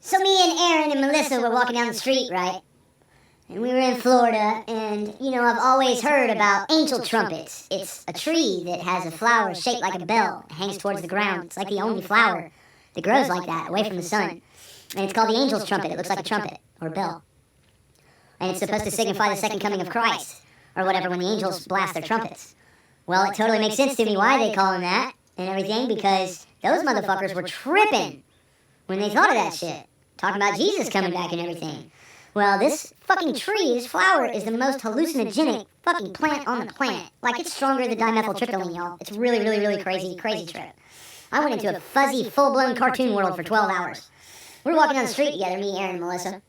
So me and Aaron and Melissa were walking down the street, right? And we were in Florida, and, you know, I've always heard about angel trumpets. It's a tree that has a flower shaped like a bell. It hangs towards the ground. It's like the only flower that grows like that, away from the sun. And it's called the angel's trumpet. It looks like a trumpet, or a bell. And it's supposed to signify the second coming of Christ, or whatever, when the angels blast their trumpets. Well, it totally makes sense to me why they call them that, and everything, because those motherfuckers were tripping when they thought of that shit. Talking about Jesus coming back and everything. Well, this fucking tree, this flower, is the most hallucinogenic fucking plant on the planet. Like, it's stronger than dimethyltryptamine, y'all. It's really, really, really crazy, crazy trip. I went into a fuzzy, full-blown cartoon world for 12 hours. We were walking down the street together, me, Aaron, and Melissa.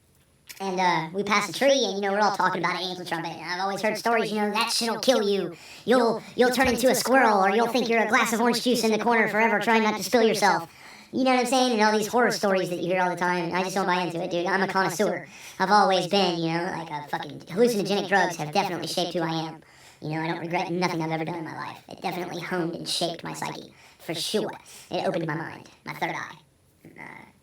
And we passed a tree, and, you know, we're all talking about an angel trumpet. And I've always heard stories, you know, that shit'll kill you. You'll turn into a squirrel, or you'll think you're a glass of orange juice in the corner forever trying not to spill yourself. You know what I'm saying? And all these horror stories that you hear all the time. And I just don't buy into it, dude. I'm a connoisseur. I've always been, you know, like a fucking hallucinogenic drugs have definitely shaped who I am. You know, I don't regret nothing I've ever done in my life. It definitely honed and shaped my psyche. For sure. It opened my mind. My third eye.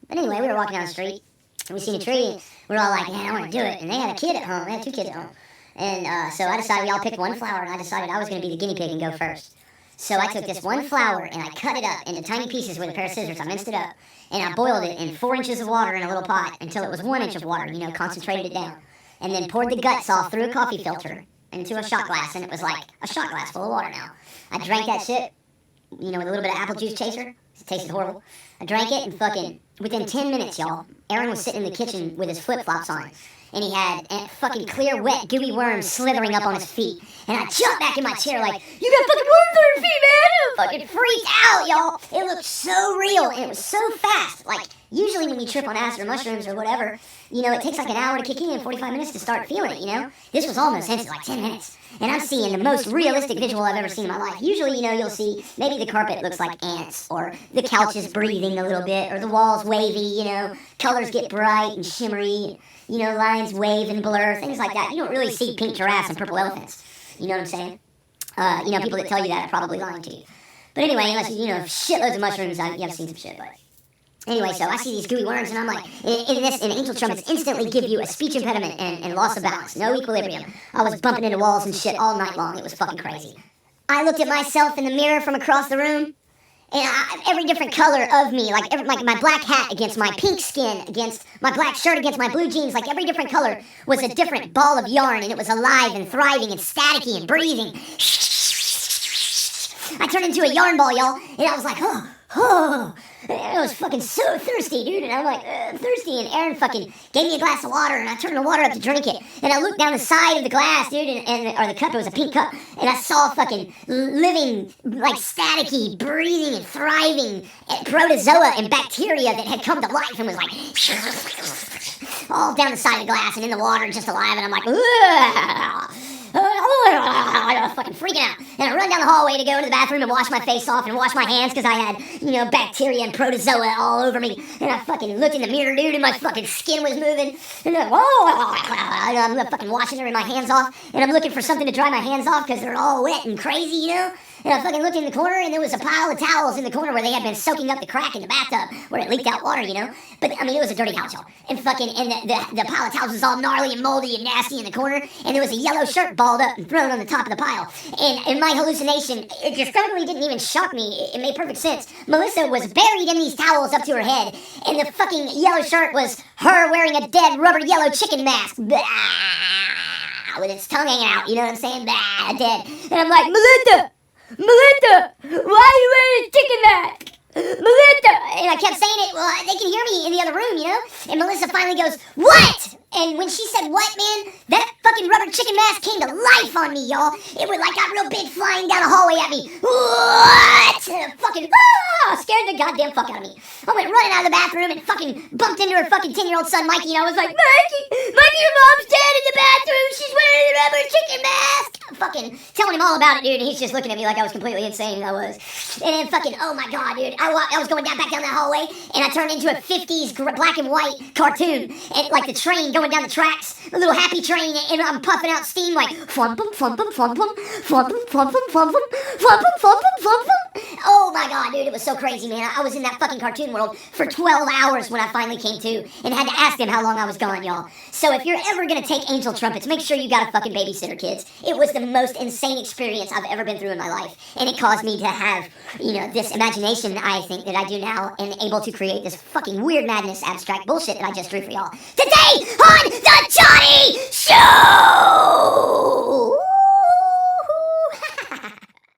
But anyway, we were walking down the street. And we seen a tree. And we were all like, man, I want to do it. And they had a kid at home. They had 2 kids at home. And so I decided we all picked one flower. And I decided I was going to be the guinea pig and go first. So I took this one flower and I cut it up into tiny pieces with a pair of scissors. I minced it up and I boiled it in 4 inches of water in a little pot until it was 1 inch of water, you know, concentrated it down. And then poured the guts off through a coffee filter into a shot glass, and it was like a shot glass full of water now. I drank that shit, you know, with a little bit of apple juice chaser. It tasted horrible. I drank it and fucking, within 10 minutes, y'all, Aaron was sitting in the kitchen with his flip-flops on. And he had fucking clear, wet, gooey worms slithering up on his feet. And I jumped back in my chair like, you got fucking worms on your feet, man! I fucking freaked out, y'all! It looked so real, and it was so fast. Like, usually when you trip on acid or mushrooms or whatever, you know, it takes like an hour to kick in, 45 minutes to start feeling it, you know? This was almost instant, like 10 minutes. And I'm seeing the most realistic visual I've ever seen in my life. Usually, you know, you'll see maybe the carpet looks like ants, or the couch is breathing a little bit, or the walls wavy, you know, colors get bright and shimmery, you know, lines wave and blur, things like that. You don't really see pink giraffes and purple elephants. You know what I'm saying? You know, people that tell you that are probably lying to you. But anyway, unless you know, shitloads of mushrooms, I've seen some shit, but... Anyway, so I see these gooey worms, and I'm like, in angel trumpets instantly give you a speech impediment and loss of balance, no equilibrium. I was bumping into walls and shit all night long. It was fucking crazy. I looked at myself in the mirror from across the room, and every different color of me, like my black hat against my pink skin, against my black shirt against my blue jeans, like every different color was a different ball of yarn, and it was alive and thriving and staticky and breathing. I turned into a yarn ball, y'all, and I was like, oh. I was fucking so thirsty, dude, and I'm like, thirsty, and Aaron fucking gave me a glass of water, and I turned the water up to drink it, and I looked down the side of the glass, dude, or the cup, it was a pink cup, and I saw fucking living, like, staticky, breathing, and thriving protozoa and bacteria that had come to life and was like, all down the side of the glass and in the water and just alive, and I'm like, I'm fucking freaking out. And I run down the hallway to go to the bathroom and wash my face off and wash my hands because I had, you know, bacteria and protozoa all over me. And I fucking looked in the mirror, dude, and my fucking skin was moving. And I'm fucking washing my hands off. And I'm looking for something to dry my hands off because they're all wet and crazy, you know? And I fucking looked in the corner, and there was a pile of towels in the corner where they had been soaking up the crack in the bathtub where it leaked out water, you know? But, I mean, it was a dirty house, y'all. And the pile of towels was all gnarly and moldy and nasty in the corner, and there was a yellow shirt balled up and thrown on the top of the pile. And in my hallucination, it just suddenly didn't even shock me. It made perfect sense. Melissa was buried in these towels up to her head, and the fucking yellow shirt was her wearing a dead rubber yellow chicken mask. Blah, with its tongue hanging out, you know what I'm saying? Blah, dead. And I'm like, Melinda, why are you wearing a chicken mask? Melinda! And I kept saying it, well, they can hear me in the other room, you know? And Melissa finally goes, what? And when she said what, man, that fucking rubber chicken mask came to life on me, y'all. It was like got real big flying down the hallway at me. What? And I fucking, scared the goddamn fuck out of me. I went running out of the bathroom and fucking bumped into her fucking 10-year-old son, Mikey, and I was like, Mikey, your mom's dead in the bathroom. She's wearing a rubber chicken mask. Fucking telling him all about it, dude, and he's just looking at me like I was completely insane. I was. And then fucking, oh my God, dude. I was going back down that hallway, and I turned into a 50s black and white cartoon, and like the train going down the tracks, a little happy train, and I'm puffing out steam like, flum, flum, flum, flum, flum, flum, flum, flum, flum, flum, flum, flum, flum, flum, flum, flum. Oh my god, dude, it was so crazy, man. I was in that fucking cartoon world for 12 hours when I finally came to and had to ask them how long I was gone, y'all. So if you're ever gonna take angel trumpets, make sure you got a fucking babysitter, kids. It was the most insane experience I've ever been through in my life. And it caused me to have, this imagination, I think, that I do now and able to create this fucking weird madness abstract bullshit that I just drew for y'all. Today on